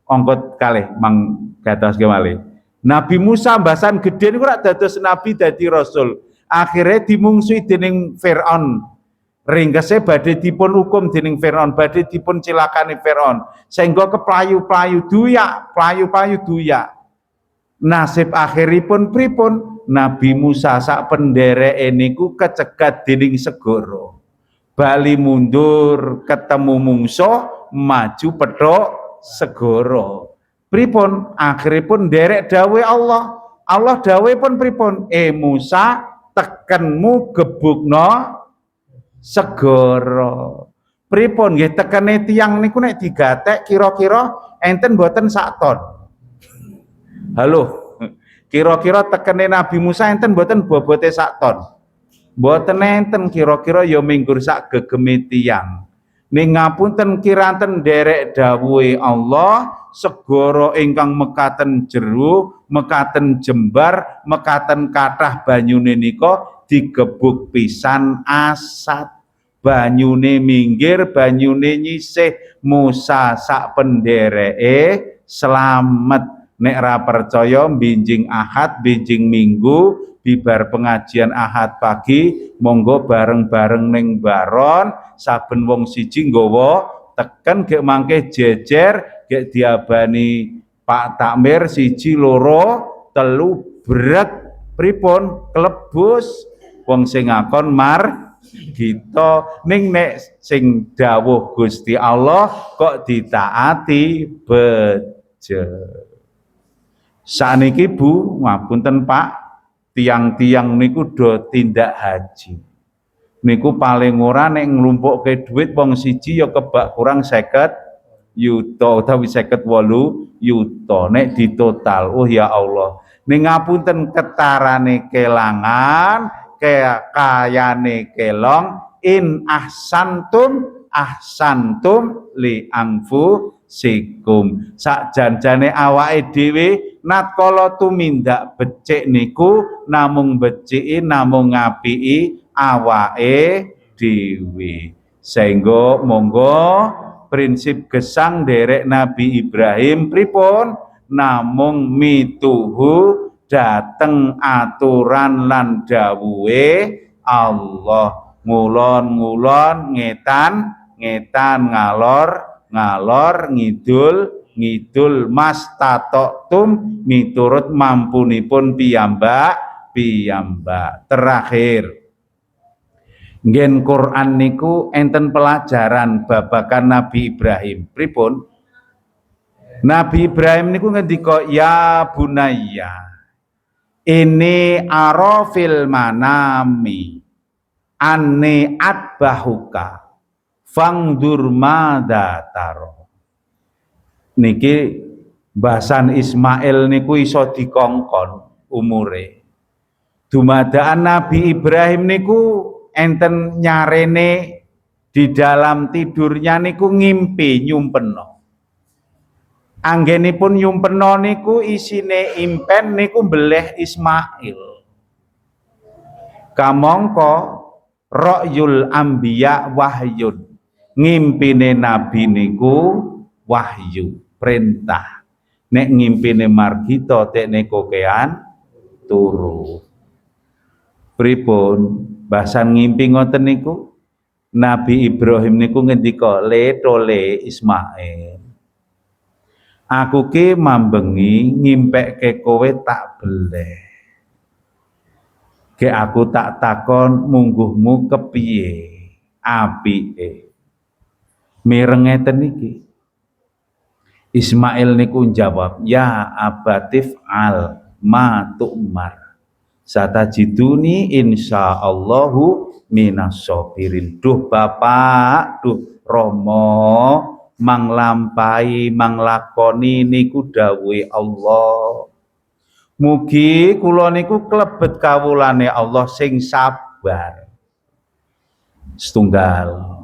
Ongkot kalih mang gatos malih. Nabi Musa mbasan gedhe niku rak dados nabi dadi rasul. Akhirnya dimungsuhi dening Firaun. Ringkese badhe dipun hukum dening Firaun, badhe dipun cilakani Firaun. Sehingga keplayu-playu duyak, playu-playu duyak. Nasib akhiripun pripun? Nabi Musa sak pendereke niku kecegat dening segara. Bali mundur ketemu mungsuh, maju petuk segara. Pripun? Akhiripun derek dawuh Allah. Allah dawuh pun pripun? Musa tekenmu gebukno segara. Pripun nggih tekene tiyang niku nek digatek kira-kira enten mboten sak ton. Halo. Kira-kira tekene Nabi Musa enten mboten bobote sak ton. Mboten enten kira-kira ya minggur sak gegeme tiyang. Ning ngapunten kiranten derek dawuhe Allah, segara ingkang mekaten jero, mekaten jembar, mekaten kathah banyune nika digebuk pisan asat. Banyune minggir, banyune nyisih. Musa sak pendereke slamet. Nek ra percaya binjing Ahad, binjing Minggu, bibar pengajian Ahad pagi, monggo bareng-bareng ning baron, saben wong siji nggawa teken gek mangke jejer, gek diabani Pak Takmir siji loro telu bret pripun kelebus wong sing ngakon mar kita ning nek sing dawuh Gusti Allah kok ditaati beje. Saniki Bu, ngapunten Pak, tiang-tiang niku do tindak haji. Niku paling ora nek nglumpukke dhuwit wong siji ya kebak kurang 50 yuta utawi 58 yuta nek ditotal. Oh ya Allah. Ning ngapunten ketarane kelangan, kayane kelong, in ahsantum li anfusikum. Sak janjane awake dhewe natkala tumindak becik niku namung beciki namung ngapiki awake dhewe. Sehingga monggo prinsip gesang derek Nabi Ibrahim pripun? Namung mituhu dateng aturan lan dawuhe Allah. Ngulon-ngulon ngetan ngalor ngidul mas tatoktum miturut mampunipun piyambak. Terakhir nggen Quran niku enten pelajaran babakan Nabi Ibrahim. Pripun? Nabi Ibrahim niku ngendika ya bunayya ini arafil manami anni atbahuka fangdur madza taro. Niki bahasan Ismail niku iso dikongkon umure. Dumadaan Nabi Ibrahim niku enten nyarene di dalam tidurnya niku ngimpi nyumpeno. Anggenipun nyumpeno niku isine impen niku mbeleh Ismail. Kamangka ra'yul anbiya wahyun. Ngimpine nabi niku wahyu, perintah. Nek ngimpine margita tekne kokean turu. Pripun? Bahasan ngimpi ngoten niku Nabi Ibrahim niku ngendika le tole Ismail. Aku ki mambengi ngimpekke kowe tak beleh. Ke aku tak takon mungguhmu kepiye apike. Mireng ngeten iki. Ismail niku jawab, ya abatif al ma tu'mar. Satajiduni insyaallahu minas sabirin. Duh bapak, duh Romo, manglampahi manglakoni niku dawuhe Allah. Mugi kula niku klebet kawulane Allah sing sabar. Setunggal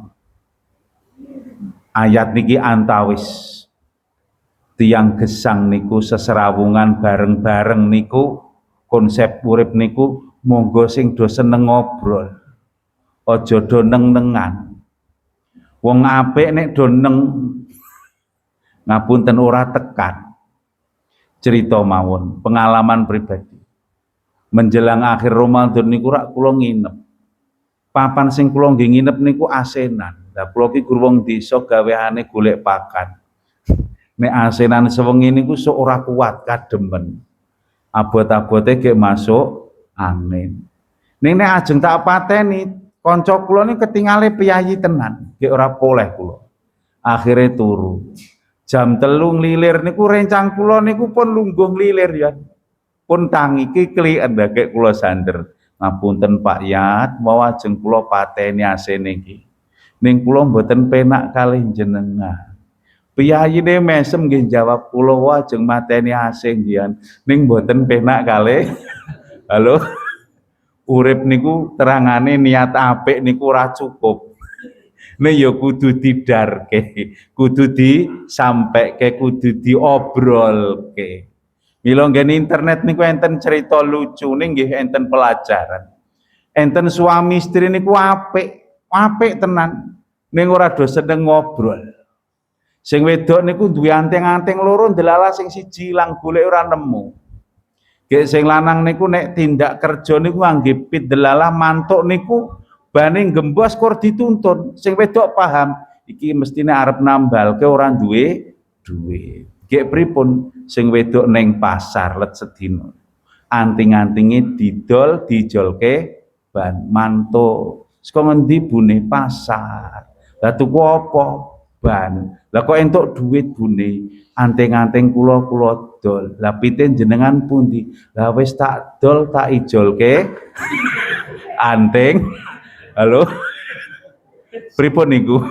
ayat niki antawis tiyang gesang niku seserawungan bareng-bareng niku konsep urip niku monggo sing do seneng ngobrol. Aja do neng-nengan. Wong apik nek do neng ngapunten ora tekan. Cerita mawon, pengalaman pribadi. Menjelang akhir Ramadan niku rak kula nginep. Papan sing kula nggih nginep niku asenan. Lah kula ki guru wong desa gaweane golek pakan. Nek asenan sewengi niku sok ora kuat kademen. Abot-abote ge masuk angin. Ning nek ajeng tak pateni, kanca kula niku ketingale piyayi tenan, ge ora poleh kula. Akhire turu. Jam 3 lilir niku rencang kula niku pun lungguh lilir ya. Pun tangi ki kliken ndake kula sander. Ngapunten Pak Yat, mau ajeng kula pateni asene iki. Ning kula mboten penak kalih jenengan. Piyayine mesem nggih jawab kula ajeng mateni asing nggih. Ning mboten penak kalih. Halo. Urip niku terangane niat apik niku ora cukup. Nek ya kudu didarke, kudu disampaike, kudu diobrolke. Mila nggen internet niku enten cerita lucu nggih enten pelajaran. Enten suami istri niku apik tenan. Ning ora do seneng ngobrol. Sing wedok niku duwe anteng-anteng loro ndelala sing siji ilang golek ora nemu. Gek sing lanang niku nek tindak kerja niku nganggep pit delala mantuk niku bane gembos kur dituntun. Sing wedok paham iki mestine arep nambalke ora duwe duit. Gek pripun sing wedok neng pasar let sedina. Anting-antinge didol dijolke ban mantuk. Saka ngendi bune pasar. Lah tuku apa? Ban. Lah kok entuk duit bune? Anting-anting kula dol. Lah pite jenengan pundi? Lah wis tak dol tak ijolke anting. Halo. Pripun niku?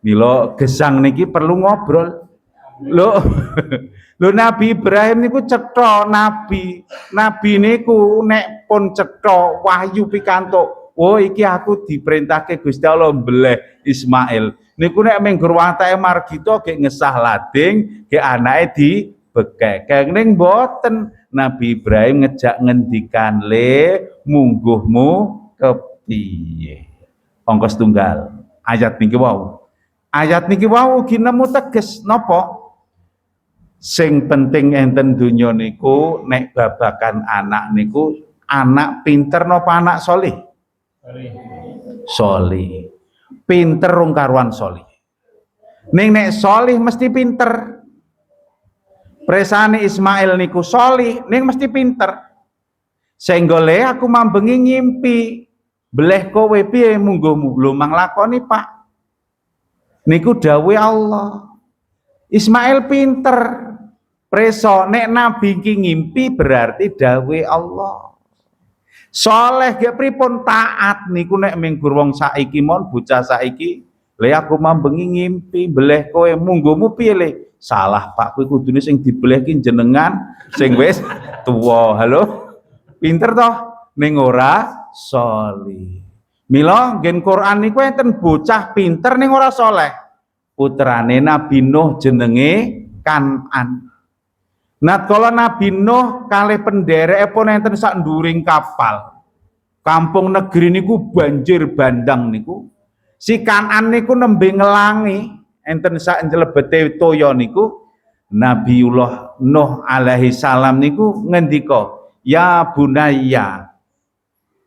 Mila gesang niki perlu ngobrol. Lho Nabi Ibrahim niku cetha nabi. Nabi niku nek pun cetha wahyu pikantuk. Oh iki aku diperintahke Gusti Allah mbeleh Ismail. Niku nek menggur watake margita gek ngesah lading, gek anake dibekek. Ning mboten Nabi Ibrahim ngejak ngendikan le mungguhmu kepiye. Ongkos tunggal. Ayat niki wau. Ayat niki wau ugi nemu teges napa? Sing penting enten donya niku nek babakan anak niku anak pinter napa anak solih? Solih. Pinter rung karuan solih. Ning nek solih mesti pinter. Presane Ismail niku solih, ning mesti pinter. Senggole aku mambengi ngimpi. Beleh kowe piye mungguhmu? Lho manglakoni Pak. Niku dawuhe Allah. Ismail pinter. Preso nek nabi ki ngimpi berarti dawuhe Allah. Soleh ge pripun taat niku nek minggur wong saiki mon bocah saiki le aku mambengi ngimpi beleh kowe mungguhmu piye le? Salah Pak, kowe kudune sing dibeleh ki jenengan sing wis tuwa. Halo. Pinter toh ning ora solih. Mila nggen Quran niku enten bocah pinter ning ora soleh. Putrane Nabi Nuh jenenge Kan'an. Nah kalau Nabi Nuh kalih pendereke pun enten sak nduring kapal. Kampung negeri niku banjir bandang niku. Si Kanan niku nembe ngelangi enten sak njlebete toya niku Nabiullah Nuh alaihi salam niku ngendika, ya bunayya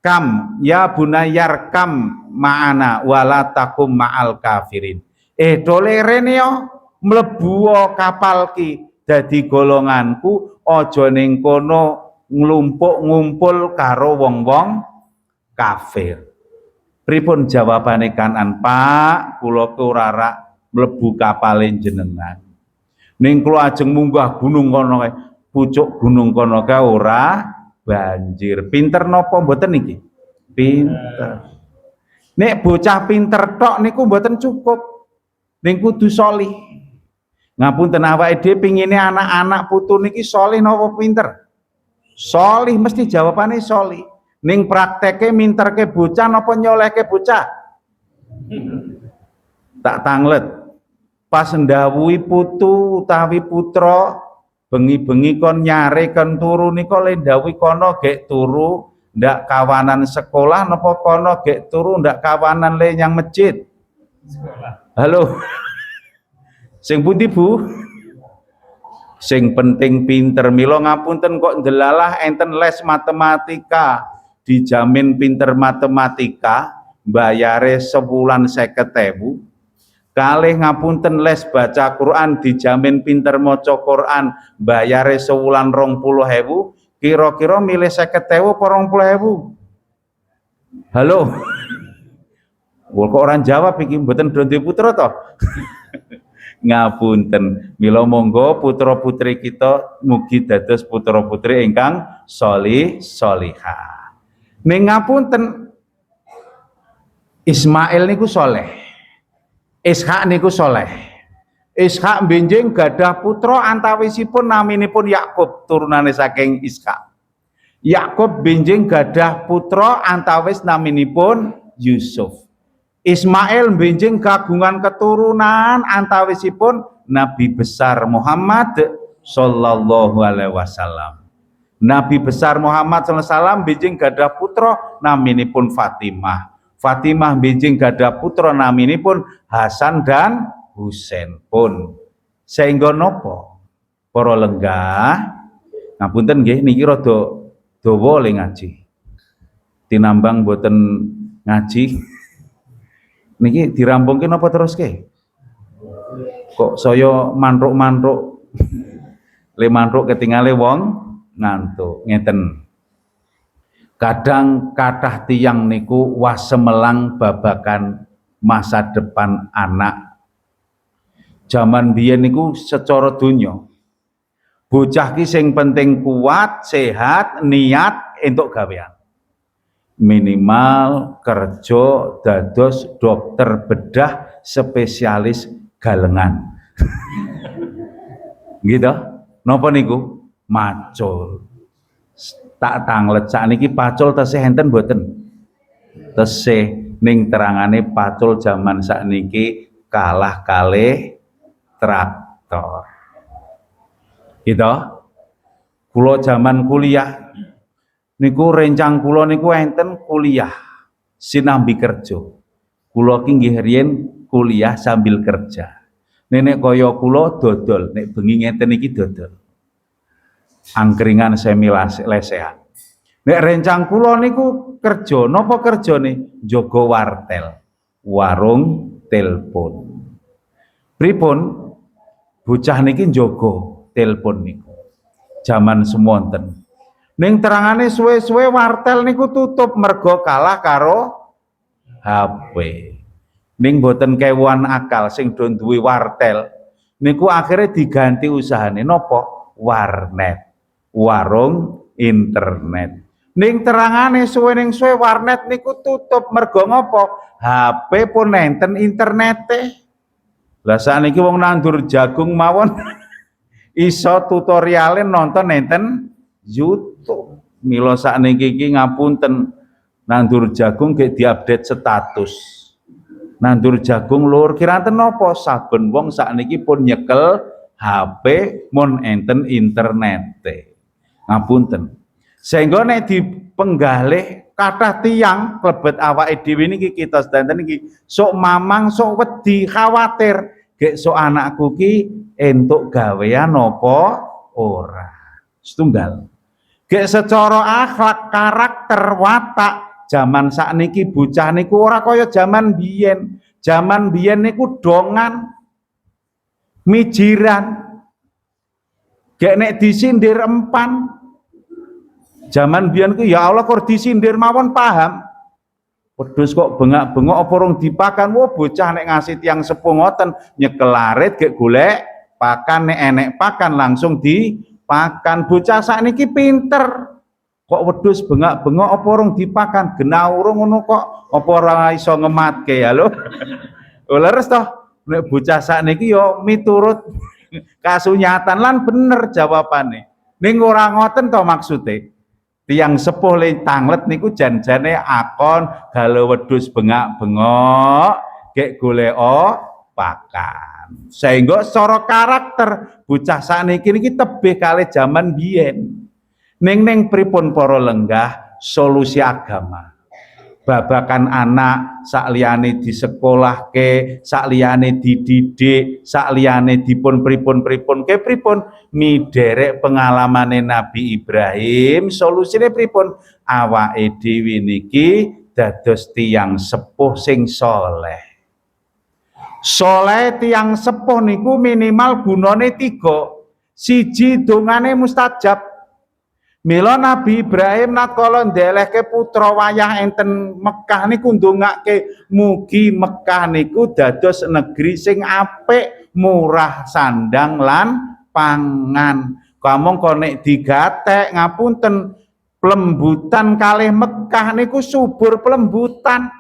kam ya bunayar kam ma'ana wala takum ma'al kafirin. Dole rene yo mlebu kapal ki dadi golonganku, aja ning kono nglumpuk ngumpul karo wong-wong kafir. Pripun jawabane Kanan? Pak, kula ora mlebu kapale jenengan. Ning kula ajeng munggah gunung kono kae, pucuk gunung kono kae ora banjir. Pinter napa mboten niki? Pinter. Nek bocah pinter tok niku mboten cukup. Ning kudu solih. Ngapunten awake dhewe pingine anak-anak putu niki solih napa pinter? Solih, mesti jawabane solih. Ning prakteke minterke bocah napa nyolehke bocah? Tak tanglet. Pas ndawuhi putu utawi putra bengi-bengi kon nyare kon turu nika le ndawuhi kono gek turu ndak kawanan sekolah napa kono gek turu ndak kawanan le yang masjid. Sekolah. Halo. Sing pundi Bu? Sing penting pinter. Mila ngapunten kok ndelalah enten les matematika dijamin pinter matematika bayare sebulan 50.000. Kalih ngapunten les baca Quran dijamin pinter maca Quran bayare sewulan 20.000. Kira-kira milih 50.000 apa 20.000? Halo. Kok orang jawab iki mboten Donde Putra to? Ngapunten, mila monggo putra-putri kita mugi dados putra-putri ingkang sholih sholihah. Ning ngapunten, Ismail niku soleh. Ishak niku soleh. Ishak benjing gadah putra antawisipun naminipun Yakub, turunane saking Ishak. Yakub benjing gadah putra antawis naminipun Yusuf. Ismail benjing kagungan keturunan antawisipun Nabi besar Muhammad sallallahu alaihi wasallam. Nabi besar Muhammad sallallahu alaihi wasallam benjing gadah putra naminipun Fatimah. Fatimah benjing gadah putra naminipun Hasan dan Husain pun. Sehingga nopo para lenggah ngapunten nggih niki rada dawa le ngaji. Tinambang boten ngaji niki dirampungke napa terus ke? Kok saya mantruk-mantruk le mantruk ketingale wong ngantuk ngeten. Kadang kathah tiyang niku wasemelang babakan masa depan anak. Zaman biyen niku secara donya bocah ki sing penting kuat, sehat, niat entuk gawean. Minimal kerja dados dokter bedah spesialis galengan. Gitu. Napa niku? Macul. Tak tanglet sakniki pacul tesih enten mboten? Tesih, ning terangane pacul zaman sakniki kalah kalih traktor. Gitu. Kula zaman kuliah niku rencang kula niku enten kuliah sinambi kerja. Kula ki nggih riyen kuliah sambil kerja. Nenek kaya kula dodol, nek bengi ngeten iki dodol. Angkringan semi lesehan. Nek rencang kula niku kerja, napa kerjane? Jaga wartel, warung telepon. Pripun? Bocah niki njaga telepon niku. Zaman semonten. Ning terangane suwe-suwe wartel niku tutup mergo kalah karo HP. Ning boten kewan akal sing do duwe wartel niku akhirnya diganti usahane napa? Warnet, warung internet. Ning terangane suwe ning suwe warnet niku tutup mergo ngopo? HP pun enten internete. Lah sakniki wong nandur jagung mawon iso tutoriale nonton enten YouTube. Mila sakniki iki ngapunten nandur jagung gek diupdate status. Nandur jagung lur kiranten napa? Saben wong sakniki pun nyekel HP mun enten internete. Ngapunten. Sehingga nek dipenggalih kathah tiyang klebet awake dhewe niki kita sedanten iki sok mamang sok wedi khawatir gek sok anakku ki entuk gawean apa ora. Setunggal. Gek secara akhlak, karakter, watak zaman sakniki bocah niku ora kaya zaman biyen. Zaman biyen niku dongan, mijiran. Gek nek disindir empan. Zaman biyen ku ya Allah kok disindir mawon paham. Wedhus kok bengak-bengok apa rong dipakan. Wah bocah nek ngasih tiang sepuh ngoten nyekel larit gek golek pakan, nek enek pakan langsung dipakan. Bocah sakniki pinter. Kok wedhus bengak-bengok apa rong dipakan. Genaurung ngono kok apa ora iso ngematke ya lho. Leres toh nek bocah sakniki yo miturut kasunyatan lan bener jawabane. Ning ora ngoten to maksude. Tiang sepuh le tanglet niku jan-jane akon galau wedhus bengak-bengok gek golek pakan. Sehingga secara karakter bocah sakniki niki tebih kalih zaman biyen. Ning pripun para lenggah solusi agama. Babakan anak sakliyane disekolahke, sakliyane dididik, sakliyane dipun pripun kepripun miderek pengalamane Nabi Ibrahim, solusine pripun? Awake dhewe niki dados tiyang sepuh sing saleh. Saleh tiyang sepuh niku minimal gunane 3. Siji dongane mustajab. Mila Nabi Ibrahim natkala ndelehke putra wayah enten Mekah niku ndongake mugi Mekah niku dados negeri sing apik, murah sandang lan pangan. Kamong kok nek digatek ngapunten plembutan kalih Mekah niku subur plembutan.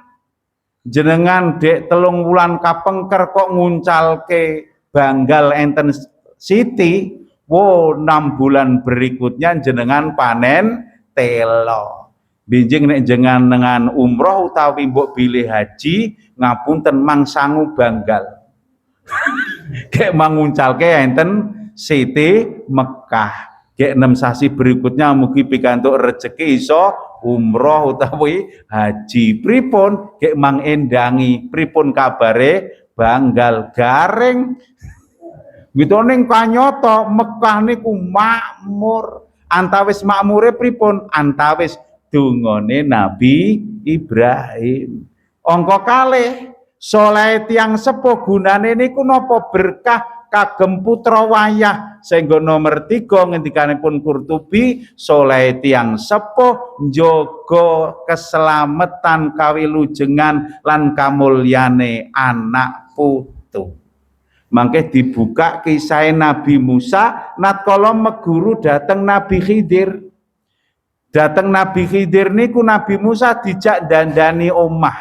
Jenengan dek 3 wulan kapengker kok nguncalke banggal enten Siti. Wow, 6 bulan berikutnya jenengan panen telo. Binjing nek jenengan dengan umroh utawi mbok bilih haji ngapunten mang sangu banggal. Kayak manguncalke enten Siti Mekah. Kayak 6 sasi berikutnya mugi pikantuk rezeki iso umroh utawi haji. Pripun kayak mang endangi pripun kabare banggal garing. Gitu ning kanyata Mekah niku makmur. Antawis makmure pripun? Antawis dungane Nabi Ibrahim. Angka kalih saleh tiyang sepuh gunane niku napa berkah kagem putra wayah. Sehingga nomor 3 ngendikanipun Qurtubi, saleh tiyang sepuh njaga keselamatan kawilujengan lan kamulyane anak putu. Mangke dibuka kisah Nabi Musa natkala meguru dateng Nabi Khidir. Dateng Nabi Khidir niku Nabi Musa dijak dandani omah.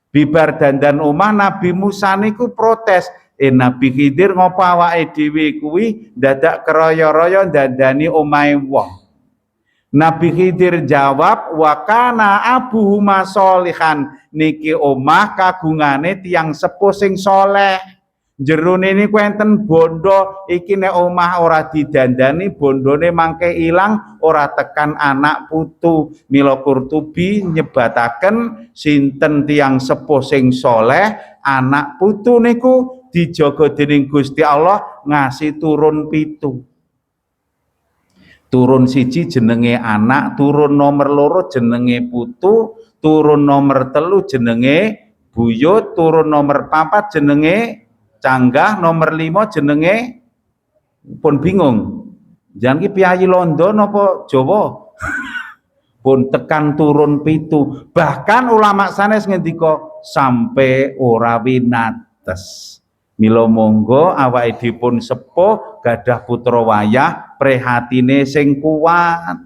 Bibar dandan omah Nabi Musa niku protes. Nabi Khidir ngopo awake dhewe kuwi dadak keroyo-royo dandani omahe wong. Nabi Khidir jawab, wa kana abuhuma sholihan. Niki omah kagungane tiyang sepuh sing saleh. Jerone niku enten bondo, iki nek omah ora didandani bondone mangke ilang, ora tekan anak putu. Mila Qurtubi nyebataken sinten tiyang sepuh sing saleh, anak putu niku dijaga dening Gusti Allah ngasih turun 7. Turun 1 jenenge anak, turun nomor 2 jenenge putu, turun nomor 3 jenenge buyut, turun nomor 4 jenenge canggah, nomor 5 jenenge pun bingung. Jangan ki piyayi londo napa Jawa. Pun tekan turun 7. Bahkan ulama sanes ngendika sampai ora winates. Mila monggo awake dipun sepuh gadah putra wayah prihatine sing kuat.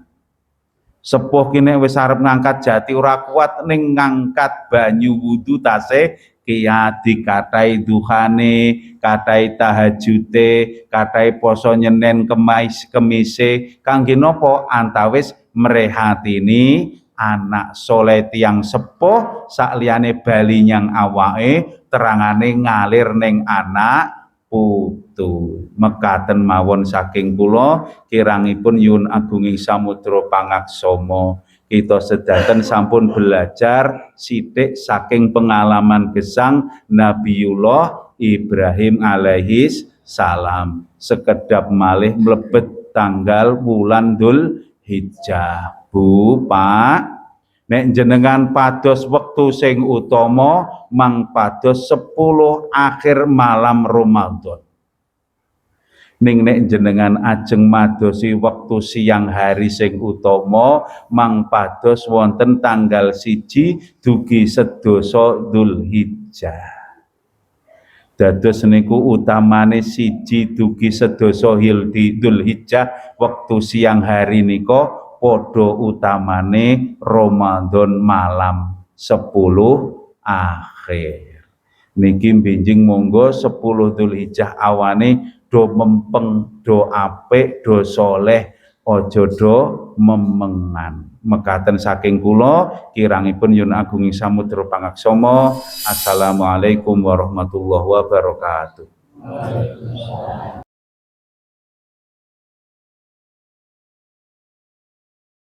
Sepuh kene wis arep ngangkat jati ora kuat ning ngangkat banyu wudu tasih kiyadi kathai duhane, kathai tahajute, kathai poso Senin Kemise kangge napa antawis mrehatini anak soleh tiyang sepuh sakliyane bali nyang awake terangane ngalir ning anak putu. Mekaten mawon saking kula kirangipun nyuwun agunging samudra pangaksama kita sedanten sampun belajar sithik saking pengalaman gesang Nabiullah Ibrahim alaihis salam. Sekedap malih mlebet tanggal wulan Dzulhijjah. Bu, Pak, nek jenengan pados wektu sing utama mang pados 10 akhir malam Ramadan. Ning nek jenengan ajeng madosi wektu siang hari sing utama mang pados wonten tanggal 1 dugi sedasa Dzulhijjah. Dados niku utamane 1 dugi sedasa Dzulhijjah wektu siang hari nika padha utamane Ramadan malam 10 akhir. Niki benjing monggo 10 Dzulhijjah awane do mempeng, do apik, do soleh, aja do memengan. Mekaten saking kula, kirangipun Yun Agung Samudra Pangaksama. Assalamualaikum warahmatullahi wabarakatuh.